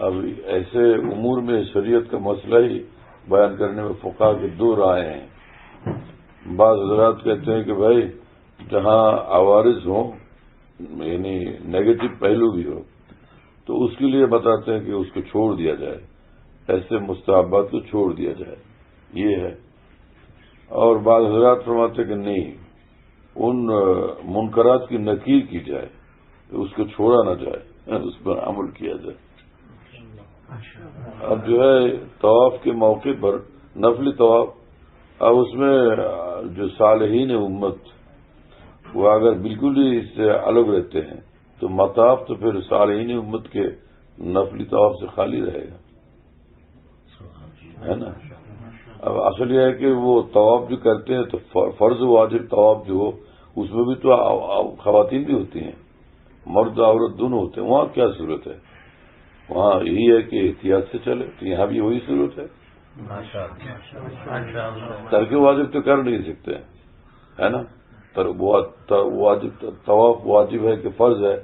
اب ایسے امور میں شریعت کا مسئلہ ہی بیان کرنے میں فقہا کے دو رائے ہیں. بعض حضرات کہتے ہیں کہ بھائی جہاں عوارض ہوں یعنی نیگیٹو پہلو بھی ہو تو اس کے لیے بتاتے ہیں کہ اس کو چھوڑ دیا جائے، ایسے مستحبات کو چھوڑ دیا جائے، یہ ہے. اور بعض حضرات فرماتے ہیں کہ نہیں، ان منکرات کی نکیر کی جائے، اس کو چھوڑا نہ جائے، اس پر عمل کیا جائے. اب جو ہے طواف کے موقع پر نفلی طواف، اب اس میں جو صالحین امت وہ اگر بالکل ہی اس سے الگ رہتے ہیں تو مطاف تو پھر صالحین امت کے نفلی طواف سے خالی رہے گا، ہے نا. اب اصل یہ ہے کہ وہ طواف جو کرتے ہیں تو فرض واجب طواف جو ہو اس میں بھی تو خواتین بھی ہوتی ہیں، مرد عورت دونوں ہوتے ہیں. وہاں کیا صورت ہے؟ وہاں یہی ہے کہ احتیاط سے چلے، تو یہاں بھی وہی صورت ہے. ترک واجب تو کر نہیں سکتے، ہے نا. واجب طواف واجب ہے کہ فرض ہے،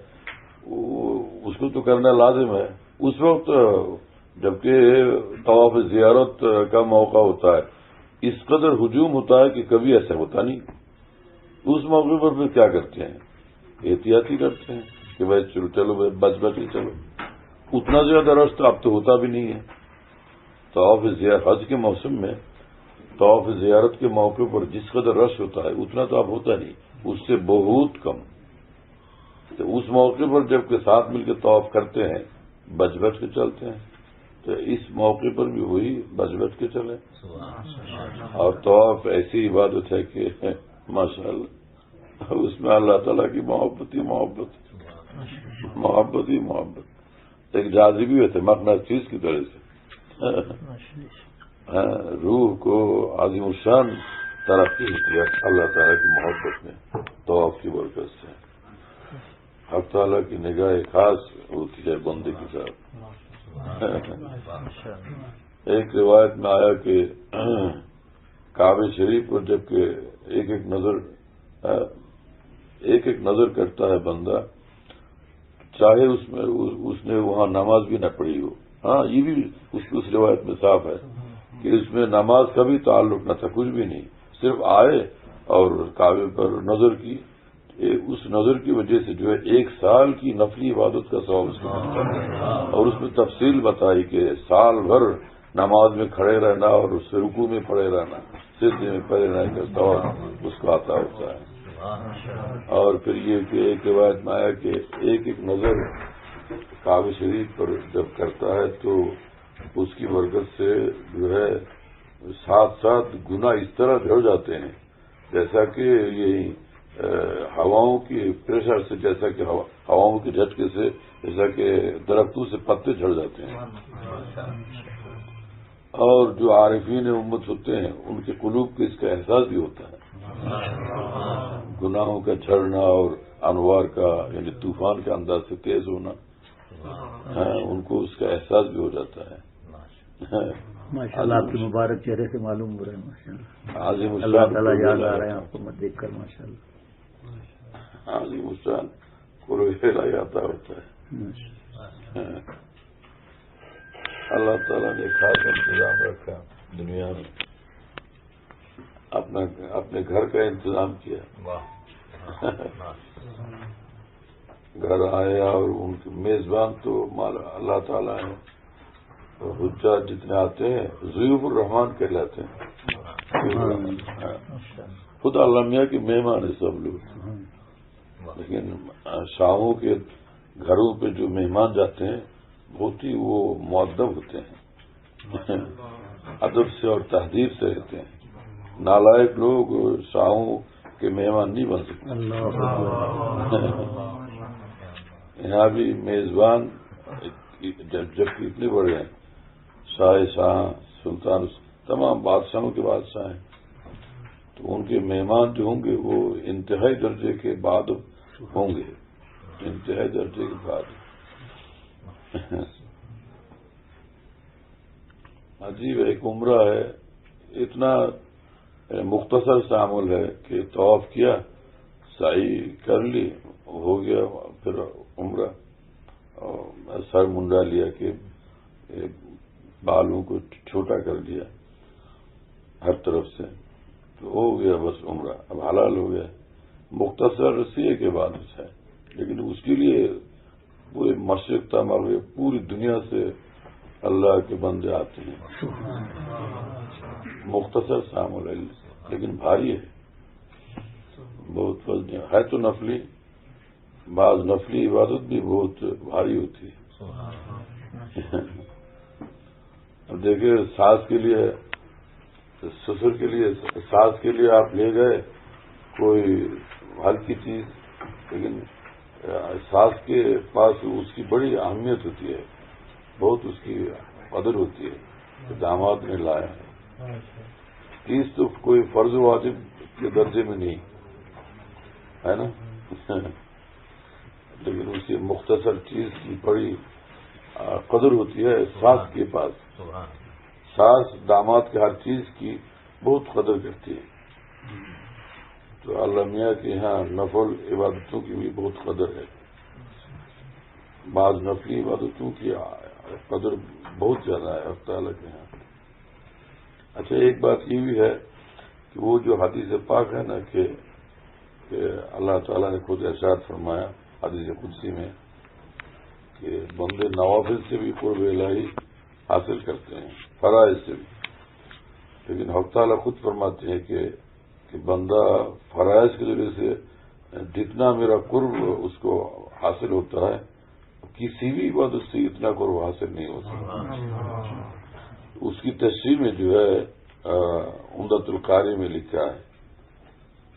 اس کو تو کرنا لازم ہے. اس وقت جبکہ طواف زیارت کا موقع ہوتا ہے، اس قدر ہجوم ہوتا ہے کہ کبھی ایسا ہوتا نہیں. اس موقع پر پھر کیا کرتے ہیں؟ احتیاطی کرتے ہیں کہ بھائی چلو بھائی بچ کے چلو. اتنا زیادہ رش تو اب تو ہوتا بھی نہیں ہے. طواف حج کے موسم میں طواف زیارت کے موقع پر جس قدر رش ہوتا ہے اتنا تو اب ہوتا نہیں، اس سے بہت کم. تو اس موقع پر جب کہ ساتھ مل کے طواف کرتے ہیں بچ کے چلتے ہیں، تو اس موقع پر بھی وہی بچ کے چلیں. اور طواف ایسی عبادت ہے کہ ماشاءاللہ اس میں اللہ تعالیٰ کی محبت ہی محبت ایک جاذبی ہوتے مقناطیس کی طرح سے روح کو عظیم الشان ترقی ہوتی ہے اللہ تعالیٰ کی محبت میں طواف کی برکت سے. حق تعالیٰ کی نگاہ خاص ہوتی ہے بندے کے ساتھ. ایک روایت میں آیا کہ کعبہ شریف پر جب کہ ایک ایک نظر کرتا ہے بندہ، چاہے اس نے وہاں نماز بھی نہ پڑھی ہو. ہاں یہ بھی اس روایت میں صاف ہے کہ اس میں نماز کا بھی تعلق نہ تھا، کچھ بھی نہیں، صرف آئے اور کعبے پر نظر کی. اس نظر کی وجہ سے جو ہے 1 سال کی نفلی عبادت کا ثواب اس کو ملتا ہے. اور اس میں تفصیل بتائی کہ سال بھر نماز میں کھڑے رہنا اور اس سے رکوع میں پڑے رہنا، سجدے میں پڑے رہنے کا ثواب اس کو عطا ہوتا ہے. اور پھر یہ کہ ایک روایت میں آیا کہ ایک ایک نظر کعبہ شریف پر جب کرتا ہے تو اس کی برکت سے جو ہے 7 گنا اس طرح جھڑ جاتے ہیں جیسا کہ یہ ہواؤں کی پریشر سے، جیسا کہ ہواؤں کے جھٹکے سے، جیسا کہ درختوں سے پتے جھڑ جاتے ہیں. اور جو عارفین امت ہوتے ہیں ان کے قلوب کو اس کا احساس بھی ہوتا ہے، گناہوں کا جھڑنا اور انوار کا یعنی طوفان کے انداز سے تیز ہونا، ان کو اس کا احساس بھی ہو جاتا ہے. ماشاءاللہ آپ کے مبارک چہرے سے معلوم ہو رہا ہے ماشاءاللہ. اللہ تعالیٰ یاد آ رہے ہیں آپ کو مت دیکھ کر ماشاءاللہ. عظیم الشان کو آتا ہوتا ہے. اللہ تعالیٰ نے خاص انتظام رکھا دنیا میں، اپنے گھر کا انتظام کیا. گھر آیا اور ان کے میزبان تو اللہ تعالیٰ ہیں. حجاج جتنے آتے ہیں ضیوف الرحمان کہلاتے ہیں. خدا اللہ میاں کے مہمان ہیں سب لوگ. لیکن شاہوں کے گھروں پہ جو مہمان جاتے ہیں بہت ہی وہ مؤدب ہوتے ہیں، ادب سے اور تہذیب سے رہتے ہیں. نالائق لوگ شاہوں کے مہمان نہیں بن سکتے. یہاں بھی میزبان جبکہ اتنے بڑے ہیں، شاہ سلطان تمام بادشاہوں کے بادشاہ ہیں، تو ان کے مہمان جو ہوں گے وہ انتہائی درجے کے بعد ہوں گے، انتہائی درجے کے بعد. عجیب ایک عمرہ ہے، اتنا مختصر سا عمل ہے کہ طواف کیا، سعی کر لی، ہو گیا، پھر عمرہ سر منڈا لیا کہ بالوں کو چھوٹا کر دیا ہر طرف سے، تو ہو گیا بس عمرہ، اب حلال ہو گیا. مختصر سیے کے بعد ہے، لیکن اس کے لیے پورے مشرق تا مغرب پوری دنیا سے اللہ کے بندے آتے ہیں. مختصر سام العلم، لیکن بھاری ہے، بہت وزنی ہے تو نفلی. بعض نفلی عبادت بھی بہت بھاری ہوتی ہے. اب دیکھیے ساس کے لیے، سسر کے لیے، ساس کے لیے آپ لے گئے کوئی ہلکی چیز، لیکن ساس کے پاس اس کی بڑی اہمیت ہوتی ہے، بہت اس کی قدر ہوتی ہے کہ داماد نے لایا ہے. چیز تو کوئی فرض واجب کے درجے میں نہیں ہے نا، لیکن اسی مختصر چیز کی بڑی قدر ہوتی ہے ساس کے پاس. ساس داماد کے ہر چیز کی بہت قدر کرتی ہے. تو اللہ میاں کے یہاں نفل عبادتوں کی بھی بہت قدر ہے. بعض نفلی عبادتوں کی قدر بہت زیادہ ہے اللہ تعالیٰ کے یہاں. اچھا ایک بات یہ بھی ہے کہ وہ جو حدیث پاک ہے نا کہ اللہ تعالیٰ نے خود ارشاد فرمایا حدیث قدسی میں کہ بندے نوافل سے بھی قرب الہی حاصل کرتے ہیں، فرائض سے بھی. لیکن حق تعالیٰ خود فرماتے ہیں کہ بندہ فرائض کے ذریعے سے جتنا میرا قرب اس کو حاصل ہوتا ہے کسی بھی عبادت سے اتنا قرب حاصل نہیں ہوتا. اس کی تشریح میں جو ہے عمدۃ القاری میں لکھا ہے،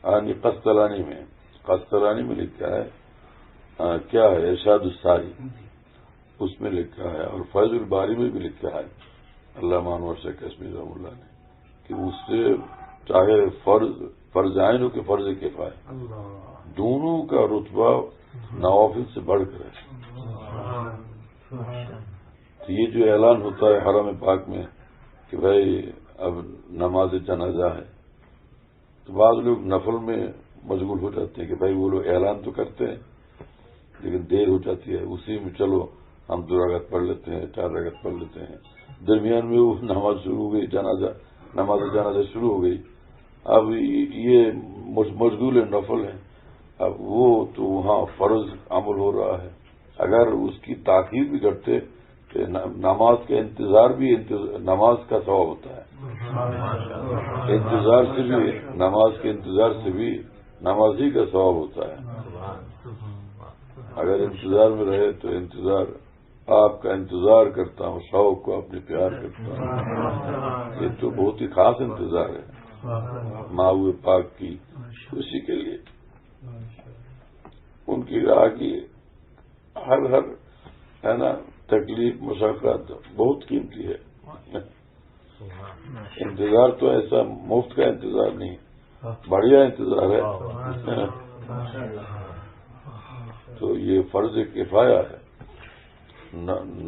یعنی قسطلانی میں لکھا ہے، کیا ہے ارشاد الساری اس میں لکھا ہے، اور فیض الباری میں بھی لکھا ہے علامہ انور شیخ کشمیری رحمہ اللہ نے کہ اس سے چاہے فرض عین ہو کہ فرض کفایہ، دونوں کا رتبہ نوافل سے بڑھ کر ہے. تو یہ جو اعلان ہوتا ہے حرم پاک میں کہ بھائی اب نماز جنازہ ہے، تو بعض لوگ نفل میں مشغول ہو جاتے ہیں کہ بھائی وہ لوگ اعلان تو کرتے ہیں لیکن دیر ہو جاتی ہے، اسی میں چلو ہم 2 رکعت پڑھ لیتے ہیں، 4 رکعت پڑھ لیتے ہیں. درمیان میں وہ نماز شروع ہو گئی، نماز جنازہ شروع ہو گئی. اب یہ مشغول نفل ہے، اب وہ تو وہاں فرض عمل ہو رہا ہے. اگر اس کی تاخیر بھی کرتے کہ نماز کا انتظار بھی نماز کا ثواب ہوتا ہے. انتظار سے بھی، نماز کے انتظار سے بھی نمازی کا ثواب ہوتا ہے. اگر انتظار میں رہے تو انتظار، آپ کا انتظار کرتا ہوں، شوق کو اپنے پیار کرتا ہوں، یہ تو بہت ہی خاص انتظار ہے محبوب پاک کی خوشی کے لیے. ان کی راہ کی ہر ہے نا تکلیف مشقت بہت قیمتی ہے. انتظار تو ایسا مفت کا انتظار نہیں، بڑھیا انتظار ہے. تو یہ فرض کفایہ ہے،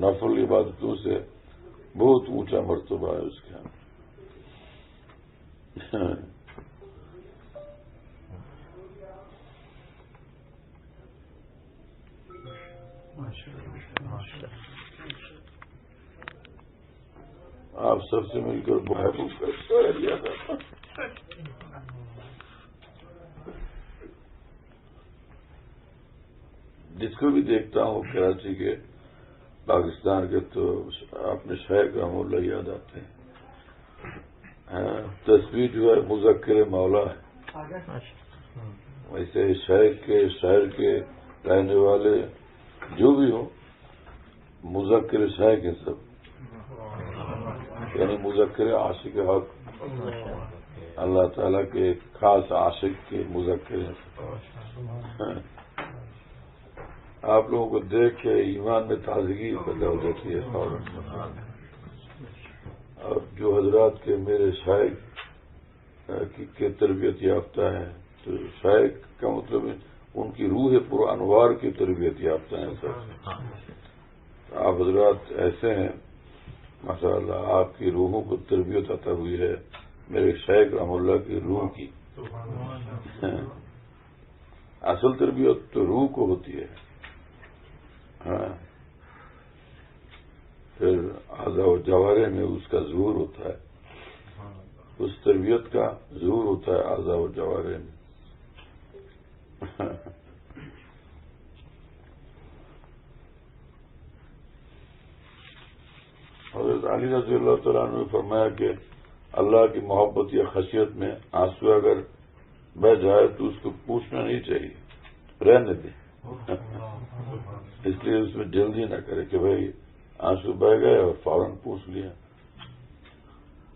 نفل عبادتوں سے بہت اونچا مرتبہ ہے اس کے ہاں. آپ سب سے مل کر محبوب کا لیا تھا. جس کو بھی دیکھتا ہوں کراچی کے، پاکستان کے، تو اپنے شیخ رحمہ اللہ یاد آتے ہیں. تصویر جو ہے مذکر مولا ہے، ویسے شیخ کے شہر کے رہنے والے جو بھی ہوں مذکر شیخ ہیں سب، یعنی مذکر عاشق حق، اللہ تعالیٰ کے ایک خاص عاشق کے مذکر ہیں. آپ لوگوں کو دیکھ کے ایمان میں تازگی پیدا ہو جاتی ہے. اور جو حضرات کے میرے شیخ کے تربیت یافتہ ہیں، تو شیخ کا مطلب ہے ان کی روح پر انوار کی تربیت یافتہ ہیں سب. آپ حضرات ایسے ہیں ماشاء اللہ، آپ کی روحوں کو تربیت عطا ہوئی ہے میرے شیخ رحمہ اللہ کی روح کی. اصل تربیت تو روح کو ہوتی ہے. ہاں، پھر اعضاء و جوارح میں اس کا ظہور ہوتا ہے، اس تربیت کا ظہور ہوتا ہے اعضاء و جوارح میں. حضرت علی رضی اللہ تعالیٰ عنہ نے فرمایا کہ اللہ کی محبت یا خشیت میں آنسو اگر بہ جائے تو اس کو پوچھنا نہیں چاہیے، رہنے دیں. اس لیے اس میں جلدی نہ کرے کہ بھائی آنسو بہ گئے اور فوراً پوچھ لیا.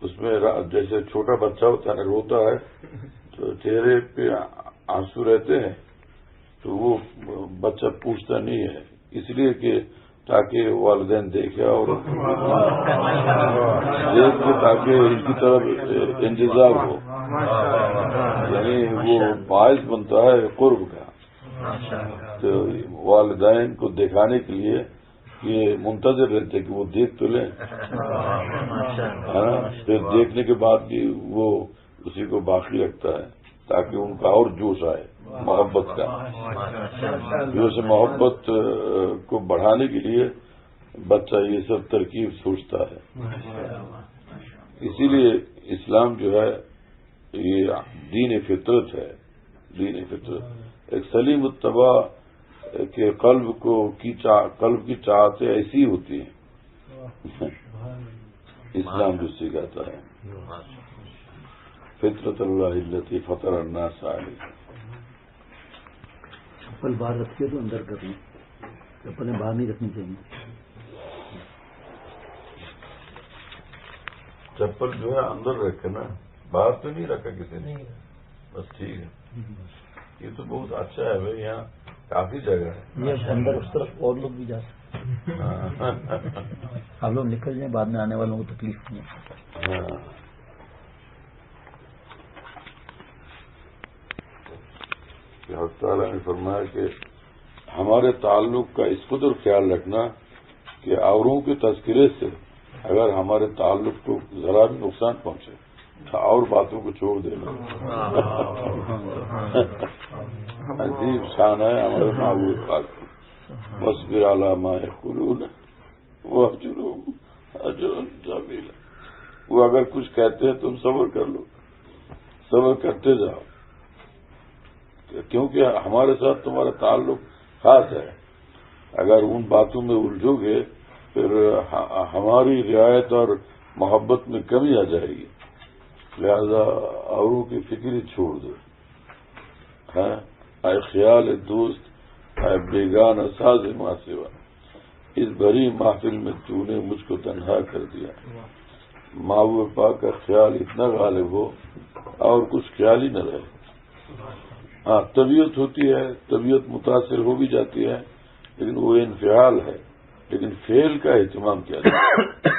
اس میں جیسے چھوٹا بچہ ہوتا ہے نا، روتا ہے تو چہرے پہ آنسو رہتے ہیں تو وہ بچہ پوچھتا نہیں ہے، اس لیے کہ تاکہ والدین دیکھے اور دیکھ کے تاکہ ان کی طرف انتظار ہو، یعنی وہ باعث بنتا ہے قرب کا. تو والدین کو دکھانے کے لیے یہ منتظر رہتے کہ وہ دیکھ تو لیں، پھر دیکھنے کے بعد بھی وہ اسی کو باقی رکھتا ہے تاکہ ان کا اور جوش آئے محبت کا. جوش محبت کو بڑھانے کے لیے بچہ یہ سب ترکیب سوچتا ہے. اسی لیے اسلام جو ہے یہ دین فطرت ہے. دین فطرت ایک سلیم اتباع کے قلب کی چاہتیں ایسی ہوتی ہیں. اسلام جو سکھاتا ہے فطرت اللہ التی فطر الناس علیہ. چپل باہر رکھیے تو اندر کر لیں، چپلیں باہر نہیں رکھنی چاہیے. چپل جو ہے اندر رکھے نا، باہر تو نہیں رکھا کسی نے، بس ٹھیک ہے. یہ تو بہت اچھا ہے بھائی، یہاں کافی جگہ ہے. یہ اندر اس طرف اور لوگ بھی جا سکتے ہیں. آپ لوگ نکل جائیں، بعد میں آنے والوں کو تکلیف نہیں ہے. حضرت تعالیٰ نے فرمایا کہ ہمارے تعلق کا اس قدر خیال رکھنا کہ اوروں کے تذکرے سے اگر ہمارے تعلق کو ذرا بھی نقصان پہنچے تو اور باتوں کو چھوڑ دینا. عجیب شان ہے ہمارے معبود پاک کی. واصبر علی ما یقولون واہجرہم ہجرا جمیلا. وہ اگر کچھ کہتے ہیں تم صبر کر لو، صبر کرتے جاؤ، کیونکہ ہمارے ساتھ تمہارا تعلق خاص ہے. اگر ان باتوں میں الجھو گے پھر ہماری رعایت اور محبت میں کمی آ جائے گی. لہذا اوروں کی فکر ہی چھوڑ دو. اے خیال دوست، اے بیگانہ ساز ما سوا، اس بھری محفل میں تو نے مجھ کو تنہا کر دیا. محبوب پاک کا خیال اتنا غالب ہو اور کچھ خیال ہی نہ رہے. ہاں طبیعت ہوتی ہے، طبیعت متاثر ہو بھی جاتی ہے، لیکن وہ انفعال ہے. لیکن فعل کا اہتمام کیا جائے.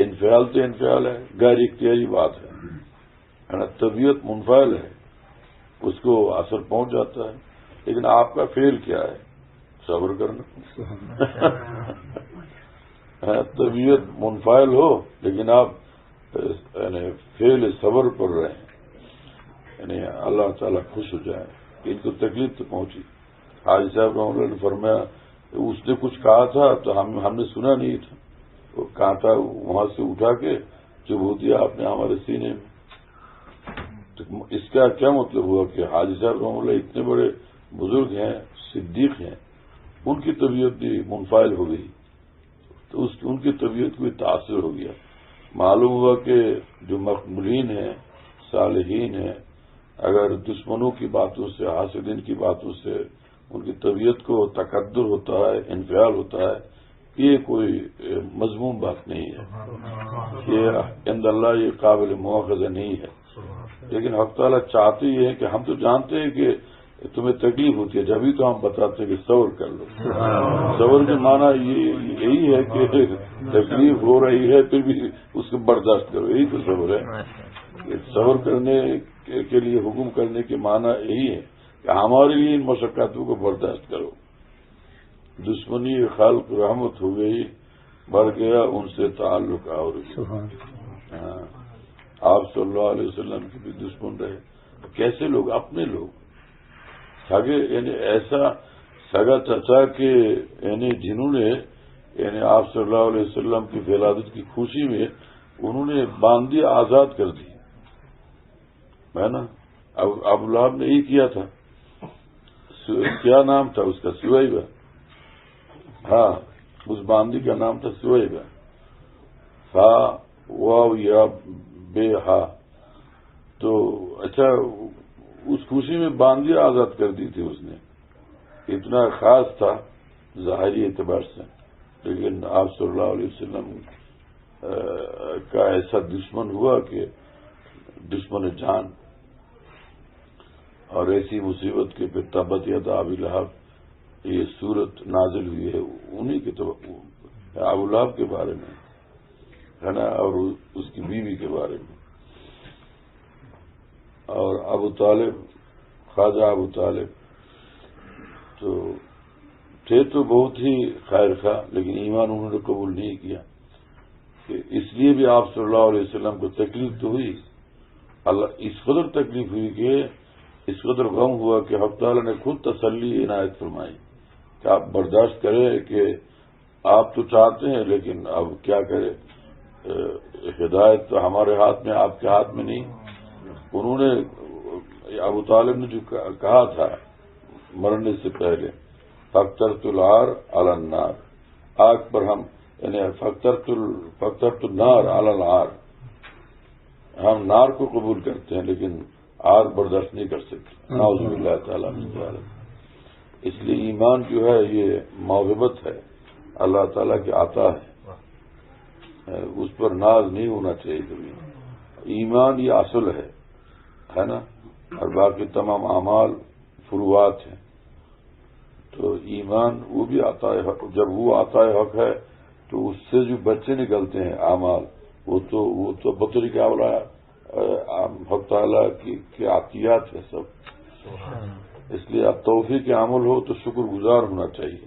انفعال تو انفعال ہے، غیر اختیاری بات ہے. طبیعت منفعل ہے، اس کو اثر پہنچ جاتا ہے، لیکن آپ کا فعل کیا ہے؟ صبر کرنا. طبیعت منفعل ہو لیکن آپ یعنی فعل صبر پر رہیں، یعنی اللہ تعالیٰ خوش ہو جائے. ان کو تکلیف تو پہنچی. حاجی صاحب رحمۃ اللہ نے فرمایا اس نے کچھ کہا تھا تو ہم نے سنا نہیں تھا. وہ کہا تھا وہاں سے اٹھا کے چبھو دیا آپ نے ہمارے سینے میں. تو اس کا کیا مطلب ہوا کہ حاجی صاحب رحمۃ اللہ اتنے بڑے بزرگ ہیں، صدیق ہیں، ان کی طبیعت بھی منفعل ہو گئی تو ان کی طبیعت کو تاثر ہو گیا. معلوم ہوا کہ جو مقبولین ہیں، صالحین ہیں، اگر دشمنوں کی باتوں سے، حاسدین کی باتوں سے ان کی طبیعت کو تقدر ہوتا ہے، انفعال ہوتا ہے، یہ کوئی مذموم بات نہیں ہے. یہ عند اللہ یہ قابل مواخذہ نہیں ہے. لیکن حق تعالیٰ چاہتے یہ ہے کہ ہم تو جانتے ہیں کہ تمہیں تکلیف ہوتی ہے، جبھی تو ہم بتاتے ہیں کہ صبر کر لو. صبر کے معنی یہی ہے کہ تکلیف ہو رہی ہے پھر بھی اس کو برداشت کرو، یہی تو صبر ہے. صبر کرنے کے لیے حکم کرنے کے معنی یہی ہے کہ ہمارے لیے ان مشقتوں کو برداشت کرو. دشمنی خلق رحمت ہو گئی، بڑھ گیا ان سے تعلق اور آپ صلی اللہ علیہ وسلم کے بھی دشمن رہے. کیسے لوگ؟ اپنے لوگ سگے، یعنی ایسا سگا چچا کے، یعنی جنہوں نے یعنی آپ صلی اللہ علیہ وسلم کی ولادت کی خوشی میں انہوں نے باندی آزاد کر دی ہے نا. ابو لہب نے یہی کیا تھا. کیا نام تھا اس کا؟ سویبہ. ہاں اس باندی کا نام تھا سویبہ. ہا واو یا بے ہا. تو اچھا اس خوشی میں باندی آزاد کر دی تھی اس نے. اتنا خاص تھا ظاہری اعتبار سے. لیکن آپ صلی اللہ علیہ وسلم کا ایسا دشمن ہوا کہ دشمن جان، اور ایسی مصیبت کے پھر تبت یدا ابی لہب یہ صورت نازل ہوئی ہے انہی کے تو ابو لہب کے بارے میں ہے نا، اور اس کی بیوی کے بارے میں. اور ابو طالب، خواجہ ابو طالب تو تھے تو بہت ہی خیر خواہ، لیکن ایمان انہوں نے قبول نہیں کیا. کہ اس لیے بھی آپ صلی اللہ علیہ وسلم کو تکلیف تو ہوئی. اللہ اس قدر تکلیف ہوئی کہ اس قدر غم ہوا کہ حق تعالیٰ نے خود تسلی عنایت فرمائی کہ آپ برداشت کریں کہ آپ تو چاہتے ہیں لیکن اب کیا کریں، ہدایت تو ہمارے ہاتھ میں، آپ کے ہاتھ میں نہیں. انہوں نے ابو طالب نے جو کہا تھا مرنے سے پہلے، فَاقْتَرْتُ الْعَارَ عَلَى النَّارِ، آگ پر ہم یعنی فَاقْتَرْتُ النَّارَ عَلَى الْعَارِ، ہم نار کو قبول کرتے ہیں لیکن آگ برداشت نہیں کر سکتے. نعوذ باللہ تعالیٰ من ذالک. اس لیے ایمان جو ہے یہ موہبت ہے، اللہ تعالیٰ کی عطا ہے، اس پر ناز نہیں ہونا چاہیے کبھی. ایمان یہ اصل ہے نا، اور باقی تمام اعمال فروعات ہیں. تو ایمان وہ بھی عطا حق، جب وہ عطا حق ہے تو اس سے جو بچے نکلتے ہیں اعمال وہ تو بطور کیا ہو رہا ہے حق تعالیٰ کی عطیات ہے سب. اس لیے اب توفیق عمل ہو تو شکر گزار ہونا چاہیے.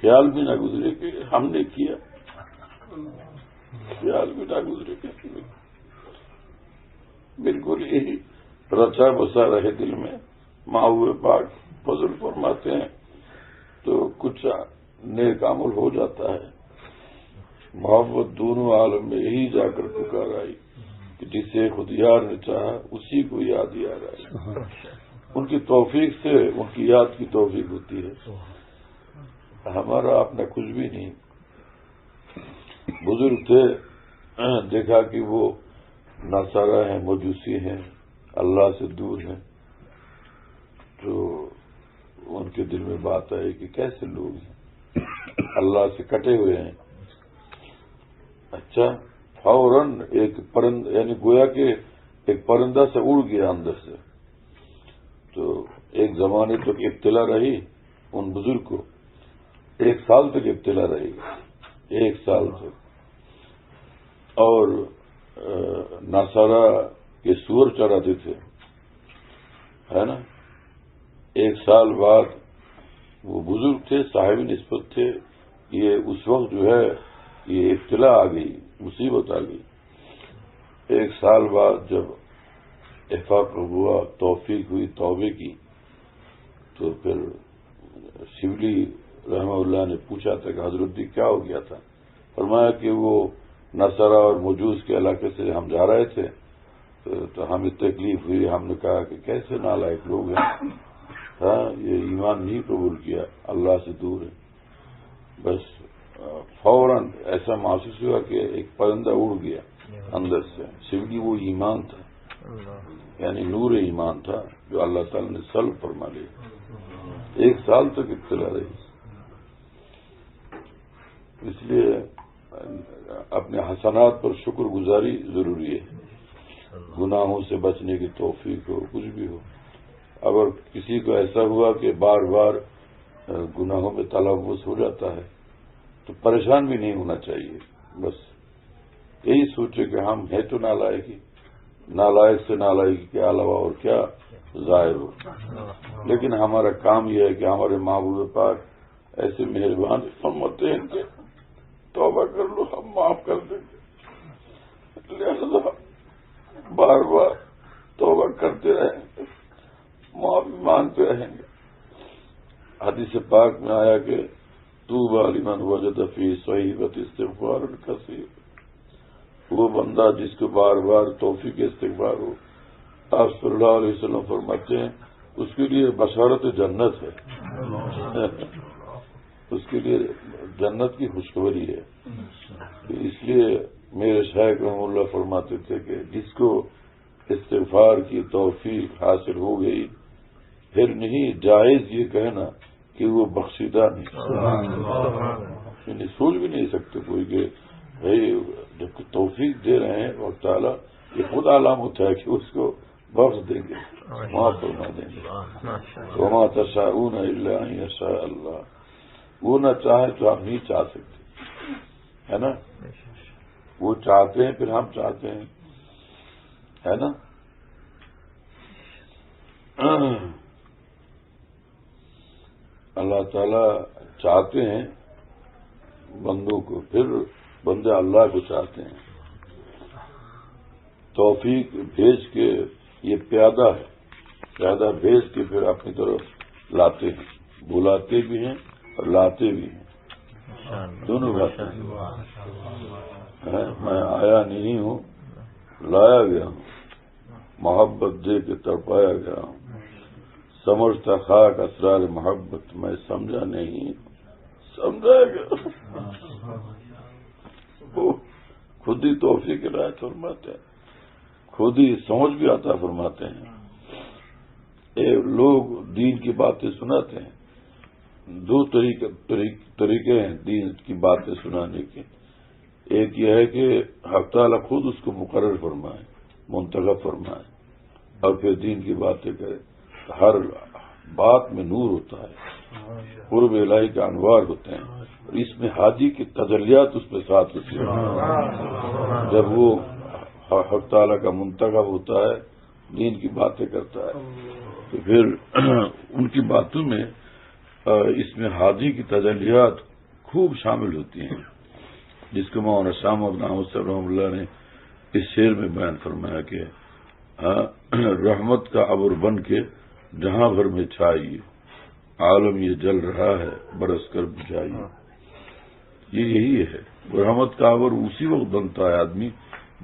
خیال بھی نہ گزرے کہ ہم نے کیا، خیال بھی نہ گزرے کہ ہم نے. بالکل یہی رچا بسا رہے دل میں، محبوب پاک فضل فرماتے ہیں تو کچھ نیک عمل ہو جاتا ہے. محبت دونوں عالم میں یہی جا کر پکار آئی کہ جسے خود یار نے چاہا اسی کو یاد یار آئی. ان کی توفیق سے ان کی یاد کی توفیق ہوتی ہے. ہمارا اپنا کچھ بھی نہیں. بزرگ تھے، دیکھا کہ وہ نصارہ ہیں، مجوسی ہیں، اللہ سے دور ہیں، تو ان کے دل میں بات آئی کہ کیسے لوگ ہیں اللہ سے کٹے ہوئے ہیں. اچھا فوراً ایک پرندہ یعنی گویا کہ ایک پرندہ سے اڑ گیا اندر سے. تو ایک زمانے تک ابتلا رہی ان بزرگ کو، 1 سال تک ابتلا رہی، 1 سال تک. اور نصارہ کے سور چراتے تھے ہے نا. 1 سال بعد وہ بزرگ تھے، صاحب نسبت تھے. یہ اس وقت جو ہے یہ ابتلا آ گئی، مصیبت آ گئی. 1 سال بعد جب افاق ہوا، توفیق ہوئی توبے کی، تو پھر شبلی رحمہ اللہ نے پوچھا تھا کہ حضرت جی کیا ہو گیا تھا؟ فرمایا کہ وہ نصارہ اور مجوس کے علاقے سے ہم جا رہے تھے تو ہمیں تکلیف ہوئی. ہم نے کہا کہ کیسے نالائق لوگ ہیں، ہاں یہ ایمان نہیں قبول کیا، اللہ سے دور ہے. بس فوراً ایسا محسوس ہوا کہ ایک پرندہ اڑ گیا اندر سے. شبلی وہ ایمان تھا، یعنی نور ایمان تھا جو اللہ تعالی نے سلب فرما لیا. 1 سال تک ابتلا رہی. اس لیے اپنے حسنات پر شکر گزاری ضروری ہے. گناہوں سے بچنے کی توفیق ہو، کچھ بھی ہو. اگر کسی کو ایسا ہوا کہ بار بار گناہوں میں تلوث ہو جاتا ہے تو پریشان بھی نہیں ہونا چاہیے. بس یہی سوچے کہ ہم ہیں تو نالائق ہی، نالائق سے نالائق کے علاوہ اور کیا ظاہر ہو. لیکن ہمارا کام یہ ہے کہ ہمارے محبوب پاک ایسے مہربان فرماتے ہیں کہ توبہ کر لو ہم معاف کر دیں گے. لہذا بار بار توبہ کرتے رہیں گے، معافی مانگتے رہیں گے. حدیث پاک میں آیا کہ طوبى لمن وجد فی صحیفۃ استغفار کثیر، وہ بندہ جس کو بار بار توفیق استغفار ہو. آپ صلی اللہ علیہ وسلم فرماتے ہیں اس کے لیے بشارت جنت ہے، اس کے لیے جنت کی خوشخبری ہے. اس لیے میرے شیخ رحمہ اللہ فرماتے تھے کہ جس کو استغفار کی توفیق حاصل ہو گئی پھر نہیں جائز یہ کہنا کہ وہ بخشیدہ نہیں. سوچ بھی نہیں سکتے کوئی کہ بھائی جب توفیق دے رہے ہیں وقت تعالیٰ یہ خود علامت ہے کہ اس کو بخش دیں گے، معاف فرما دیں گے. وما تشاءون الا ان یشاء اللہ، وہ نہ چاہے تو ہم نہیں چاہ سکتے، ہے نا. وہ چاہتے ہیں پھر ہم چاہتے ہیں، ہے نا. اللہ تعالیٰ چاہتے ہیں بندوں کو، پھر بندے اللہ کو چاہتے ہیں. توفیق بھیج کے یہ پیادہ ہے، پیادہ بھیج کے پھر اپنی طرف لاتے ہیں، بلاتے بھی ہیں اور لاتے بھی ہیں، دونوں باتیں. میں آیا نہیں ہوں، لایا گیا ہوں، محبت دے کے تڑپایا گیا ہوں. سمجھتا خاک اسرار محبت، میں سمجھا نہیں سمجھایا گیا. وہ خود ہی توفیق عنایت فرماتے ہیں، خود ہی سمجھ بھی عطا فرماتے ہیں. لوگ دین کی باتیں سناتے ہیں، دو طریقے ہیں دین کی باتیں سنانے کے. ایک یہ ہے کہ حق تعالیٰ خود اس کو مقرر فرمائے، منتخب فرمائے اور پھر دین کی باتیں کرے. ہر بات میں نور ہوتا ہے، قرب الہی کے انوار ہوتے ہیں، اور اس میں حاجی کی تجلیات اس میں ساتھ ہوتی ہیں. جب وہ حق تعالیٰ کا منتخب ہوتا ہے، دین کی باتیں کرتا ہے، تو پھر ان کی باتوں میں اس میں حاجی کی تجلیات خوب شامل ہوتی ہیں، جس کو مولانا شاہ محمد احمد صاحب رحمہ اللہ نے اس شعر میں بیان فرمایا کہ رحمت کا ابر بن کے جہاں بھر میں چھائی، عالم یہ جل رہا ہے برس کر بجھائی. یہ یہی ہے، رحمت کا ابر اسی وقت بنتا ہے آدمی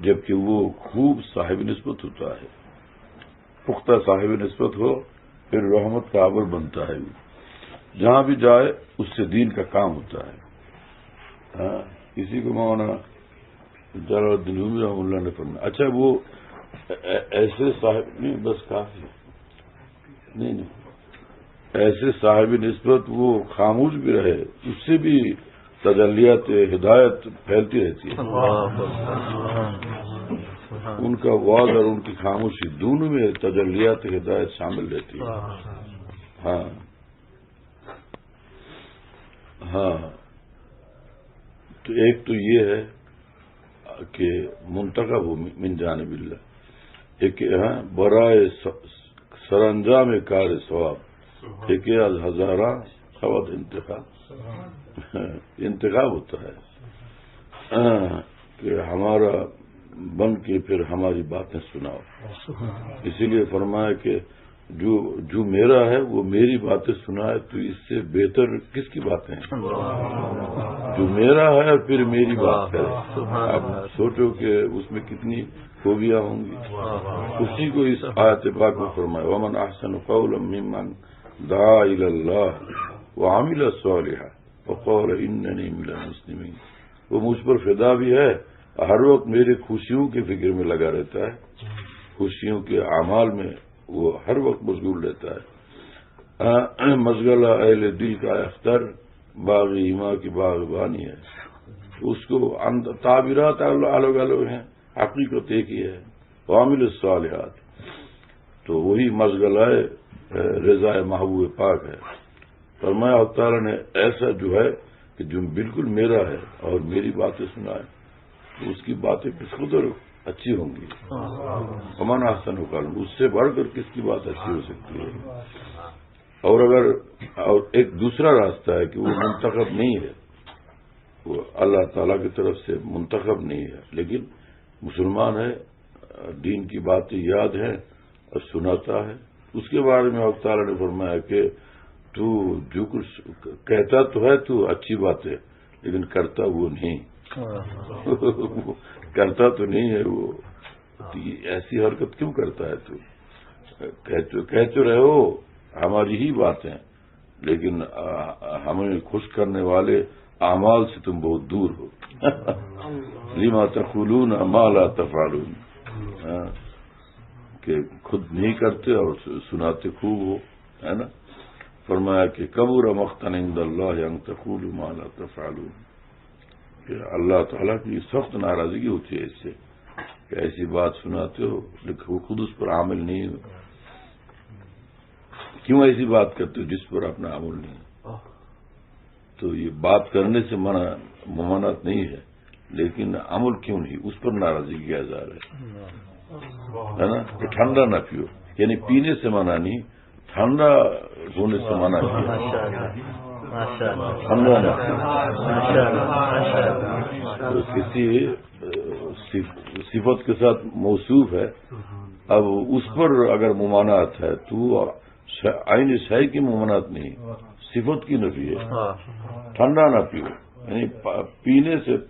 جبکہ وہ خوب صاحب نسبت ہوتا ہے، پختہ صاحب نسبت ہو، پھر رحمت کا ابر بنتا ہے. جہاں بھی جائے اس سے دین کا کام ہوتا ہے. کسی کو مولانا جلال الدین رومی رحمہ اللہ نے فرمایا، اچھا وہ ایسے صاحب نہیں، بس کافی نہیں، ایسے صاحب نسبت وہ خاموش بھی رہے، اس سے بھی تجلیات ہدایت پھیلتی رہتی ہے. ان کا واض اور ان کی خاموشی دونوں میں تجلیات ہدایت شامل رہتی ہے. ہاں تو ایک تو یہ ہے کہ منتخب ہو من جانب اللہ، ایک برائے سر انجام کار ثواب، ایک از ہزارہ خود انتخاب ہوتا ہے کہ ہمارا بن کے پھر ہماری باتیں سناؤ. اسی لیے فرمایا کہ جو میرا ہے وہ میری باتیں سنائے، تو اس سے بہتر کس کی باتیں ہیں؟ جو میرا ہے اور پھر میری بات ہے. آپ سوچو کہ اس میں کتنی خوبیاں ہوں گی. اسی کو اس آیت پاک میں فرمایا ومن احسن قولا ممن دعا الی اللہ وعمل صالحا وقال اننی من المسلمین. وہ مجھ پر فدا بھی ہے، ہر وقت میرے خوشیوں کی فکر میں لگا رہتا ہے، خوشیوں کے اعمال میں وہ ہر وقت مشغول رہتا ہے. مشغلہ اہل دل کا اختر باغ ایما کی باغبانی ہے. اس کو تعبیرات الگ الگ ہیں، حقیقت ایک ہی ہے. عامل الصالحات تو وہی مشغلہ رضا محبوب پاک ہے. فرمایا اللہ تعالیٰ نے ایسا جو ہے کہ جو بالکل میرا ہے اور میری باتیں سنائے، تو اس کی باتیں کس قدر اچھی ہوں گی. امن احسن قولا، اس سے بڑھ کر کس کی بات اچھی ہو سکتی ہے. اور ایک دوسرا راستہ ہے کہ وہ منتخب نہیں ہے، وہ اللہ تعالیٰ کی طرف سے منتخب نہیں ہے، لیکن مسلمان ہے، دین کی باتیں یاد ہیں اور سناتا ہے. اس کے بارے میں اللہ تعالیٰ نے فرمایا کہ تو جو کچھ کہتا تو ہے تو اچھی بات ہے، لیکن کرتا وہ نہیں، کرتا تو نہیں ہے وہ. ایسی حرکت کیوں کرتا ہے تو؟ کہتے رہو ہماری ہی باتیں، لیکن ہمیں خوش کرنے والے اعمال سے تم بہت دور ہو. لما تقولون ما لا تفعلون، کہ خود نہیں کرتے اور سناتے خوب ہو، ہے نا. فرمایا کہ کبر مقتا عند اللہ ان تقولوا ما لا تفعلون، کہ اللہ تعالیٰ کی سخت ناراضگی ہوتی ہے اس سے کہ ایسی بات سناتے ہو لیکن وہ خود اس پر عامل نہیں ہو. کیوں ایسی بات کرتے ہو جس پر اپنا عمل نہیں ہے؟ تو یہ بات کرنے سے ممانعت نہیں ہے، لیکن عمل کیوں نہیں، اس پر ناراضگی کا اظہار ہے نا. کہ ٹھنڈا نہ پیو، یعنی پینے سے منع نہیں، ٹھنڈا ہونے سے منع کیا. ٹھنڈا نہ تو کسی صفت کے ساتھ موصوف ہے، اب اس پر اگر ممانعت ہے تو عین شے کی ممانعت نہیں، صفت کی نفی ہے. ٹھنڈا نہ پیو، یعنی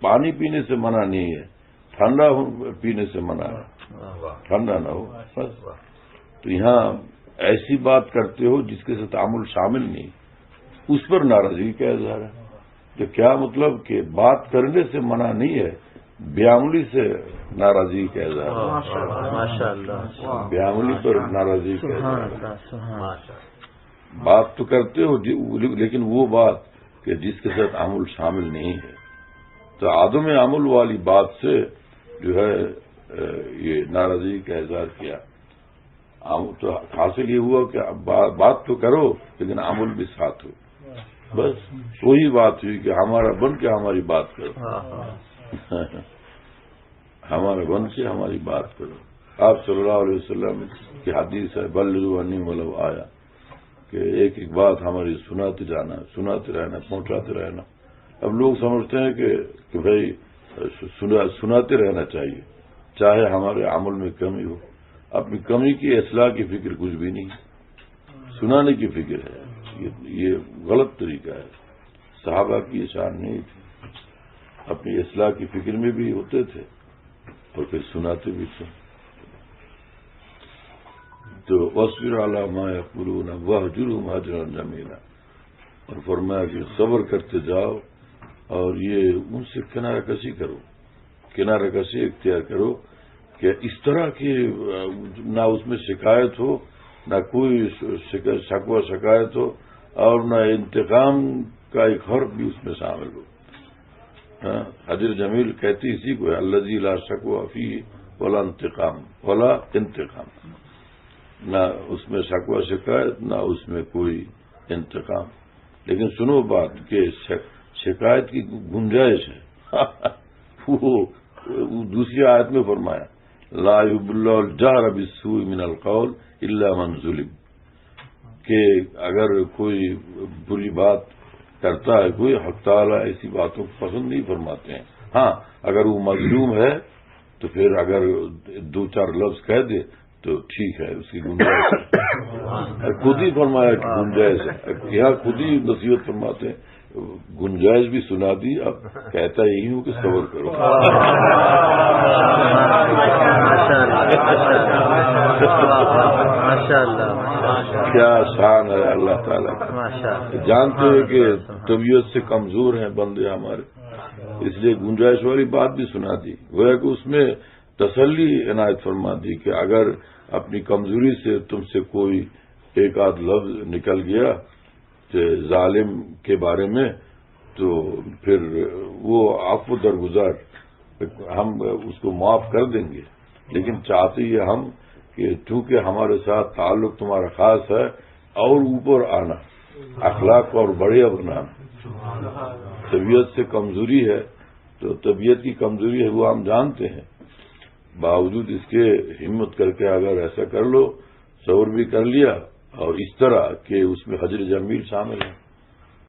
پانی پینے سے منع نہیں ہے، ٹھنڈا پینے سے منع ہے، ٹھنڈا نہ ہو بس. تو یہاں ایسی بات کرتے ہو جس کے ساتھ تعامل شامل نہیں، اس پر ناراضگی کا اظہار ہے. تو کیا مطلب کہ بات کرنے سے منع نہیں ہے، بیعملی سے ناراضگی کا اظہار ہے. بیعملی پر ناراضگی کا اظہار ہے. بات تو کرتے ہو لیکن وہ بات کہ جس کے ساتھ عمل شامل نہیں ہے. تو عدم عمل والی بات سے جو ہے یہ ناراضگی کا اظہار کیا. تو حاصل یہ ہوا کہ بات تو کرو لیکن عمل بھی ساتھ ہو. بس وہی بات ہوئی کہ ہمارا بن کے ہماری بات کرو، ہمارا بن کے ہماری بات کرو. آپ صلی اللہ علیہ وسلم کی حدیث ہے بلغوا انی ولو آیا، کہ ایک ایک بات ہماری سناتے جانا، سناتے رہنا، پہنچاتے رہنا. اب لوگ سمجھتے ہیں کہ بھائی سناتے رہنا چاہیے چاہے ہمارے عمل میں کمی ہو. اپنی کمی کی اصلاح کی فکر کچھ بھی نہیں، سنانے کی فکر ہے. یہ غلط طریقہ ہے. صحابہ کی یہ شان نہیں تھی، اپنی اصلاح کی فکر میں بھی ہوتے تھے اور پھر سناتے بھی تھے. تو واصبر علی ما یقولون واہجرہم ہجرا جمیلا، اور فرمایا کہ صبر کرتے جاؤ اور یہ ان سے کنارہ کشی کرو، کنارہ کشی اختیار کرو کہ اس طرح کی نہ اس میں شکایت ہو، نہ کوئی شکوہ شکایت ہو، اور نہ انتقام کا ایک حرف بھی اس میں شامل ہو. حجر جمیل کہتی اسی کو ہے الذی لا شکوہ فیہ ولا انتقام ولا انتقام، نہ اس میں شکوہ شکایت نہ اس میں کوئی انتقام. لیکن سنو بات کہ شکایت کی گنجائش ہے. وہ دوسری آیت میں فرمایا لا یحب اللہ الجہر بالسوء من القول الا من ظلم، کہ اگر کوئی بری بات کرتا ہے کوئی، حق تعالیٰ ایسی باتوں کو پسند نہیں فرماتے ہیں. ہاں اگر وہ مظلوم ہے تو پھر اگر دو چار لفظ کہہ دے تو ٹھیک ہے، اس کی گنجائش ہے. خود ہی فرمایا کہ گنجائش ہے. یہاں خود ہی نصیحت فرماتے ہیں گنجائش بھی سنا دی. اب کہتا یہی ہوں کہ صبر کرو. کیا شان ہے اللہ تعالیٰ کا. جانتے ہیں کہ طبیعت سے کمزور ہیں بندے ہمارے، اس لیے گنجائش والی بات بھی سنا دی. گویا کہ اس میں تسلی عنایت فرما دی کہ اگر اپنی کمزوری سے تم سے کوئی ایک آدھ لفظ نکل گیا ظالم کے بارے میں تو پھر وہ عفو درگزار، ہم اس کو معاف کر دیں گے. لیکن چاہتے یہ ہم کہ چونکہ ہمارے ساتھ تعلق تمہارا خاص ہے اور اوپر آنا، اخلاق اور بڑھیا بنانا. طبیعت سے کمزوری ہے تو طبیعت کی کمزوری ہے وہ ہم جانتے ہیں، باوجود اس کے ہمت کر کے اگر ایسا کر لو، صبر بھی کر لیا اور اس طرح کہ اس میں حجر جمیل شامل ہے.